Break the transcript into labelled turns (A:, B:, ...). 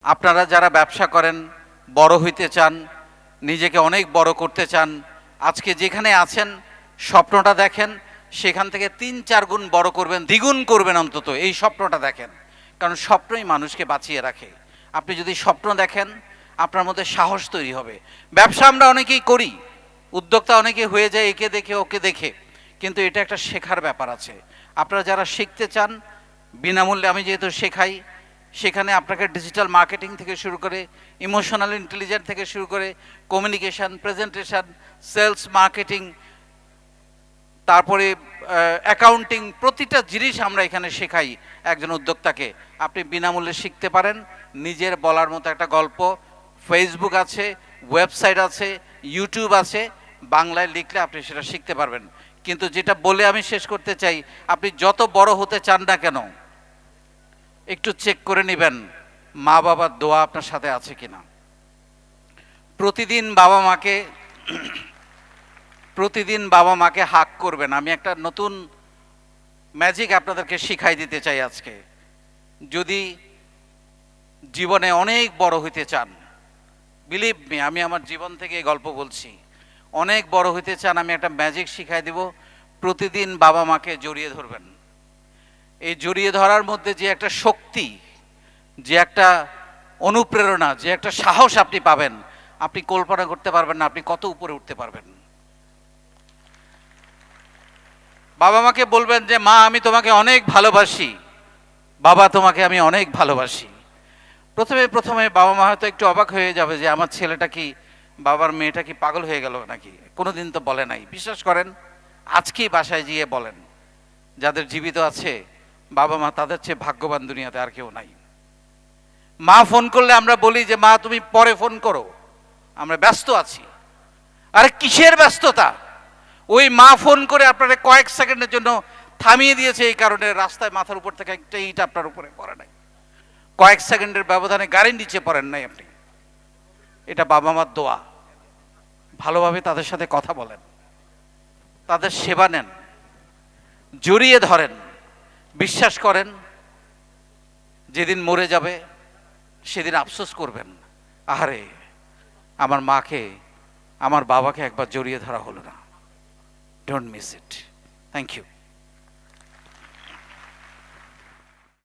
A: আপনারা যারা ব্যবসা করেন, বড় হইতে চান, নিজেকে অনেক বড় করতে চান, আজকে যেখানে আছেন স্বপ্নটা দেখেন, সেখান থেকে ৩-৪ গুণ বড় করবেন, দ্বিগুণ করবেন অন্তত, এই স্বপ্নটা দেখেন। কারণ স্বপ্নই মানুষকে বাঁচিয়ে রাখে। আপনি যদি স্বপ্ন দেখেন, আপনার মধ্যে সাহস তৈরি হবে। ব্যবসা আমরা অনেকেই করি, উদ্যোক্তা অনেকে হয়ে যায় একে দেখে ওকে দেখে, কিন্তু এটা একটা শেখার ব্যাপার আছে। আপনারা যারা শিখতে চান, বিনামূল্যে আমি যেহেতু শেখাই, সেখানে আপনাকে ডিজিটাল মার্কেটিং থেকে শুরু করে, ইমোশনাল ইন্টেলিজেন্স থেকে শুরু করে, কমিউনিকেশন, প্রেজেন্টেশন, সেলস, মার্কেটিং, তারপরে অ্যাকাউন্টিং, প্রতিটা জিনিস আমরা এখানে শেখাই একজন উদ্যোক্তাকে। আপনি বিনামূল্যে শিখতে পারেন। নিজের বলার মতো একটা গল্প ফেসবুক আছে, ওয়েবসাইট আছে, ইউটিউব আছে, বাংলায় লিখলে আপনি সেটা শিখতে পারবেন। কিন্তু যেটা বলে আমি শেষ করতে চাই, আপনি যত বড় হতে চান না কেন, একটু চেক করে নেবেন মা বাবার দোয়া আপনার সাথে আছে কিনা। প্রতিদিন বাবা মাকে হাক করবেন। আমি একটা নতুন ম্যাজিক আপনাদেরকে শিখাই দিতে চাই আজকে। যদি জীবনে অনেক বড় হইতে চান, বিলিভ মি, আমি আমার জীবন থেকে এই গল্প বলছি, অনেক বড় হইতে চান, আমি একটা ম্যাজিক শিখাই দিব। প্রতিদিন বাবা মাকে জড়িয়ে ধরবেন। এই জড়িয়ে ধরার মধ্যে যে একটা শক্তি, যে একটা অনুপ্রেরণা, যে একটা সাহস আপনি পাবেন, আপনি কল্পনা করতে পারবেন না আপনি কত উপরে উঠতে পারবেন। বাবা মাকে বলবেন যে মা আমি তোমাকে অনেক ভালোবাসি, বাবা তোমাকে আমি অনেক ভালোবাসি। প্রথমে বাবা মা হয়তো একটু অবাক হয়ে যাবে যে আমার ছেলেটা কি, বাবার মেয়েটা কি পাগল হয়ে গেল নাকি, কোনোদিন তো বলে নাই। বিশ্বাস করেন, আজকেই বাসায় গিয়ে বলেন, যাদের জীবিত আছে বাবা মা, তাদের চেয়ে ভাগ্যবান দুনিয়াতে আর কেউ নাই। মা ফোন করলে আমরা বলি যে মা তুমি পরে ফোন করো, আমরা ব্যস্ত আছি। আরে কিসের ব্যস্ততা? ওই মা ফোন করে আপনারা কয়েক সেকেন্ডের জন্য থামিয়ে দিয়েছে, এই কারণে রাস্তায় মাথার উপর থেকে একটা ইট আপনার উপরে পড়ে নাই, কয়েক সেকেন্ডের ব্যবধানে গাড়ির নিচে পড়েন নাই আপনি। এটা বাবা মার দোয়া। ভালোভাবে তাদের সাথে কথা বলেন, তাদের সেবা নেন, জড়িয়ে ধরেন। বিশ্বাস করেন, যেদিন মরে যাবে সেদিন আফসোস করবেন, আহারে আমার মাকে, আমার বাবাকে একবার জড়িয়ে ধরা হলো না। Don't miss it. Thank you.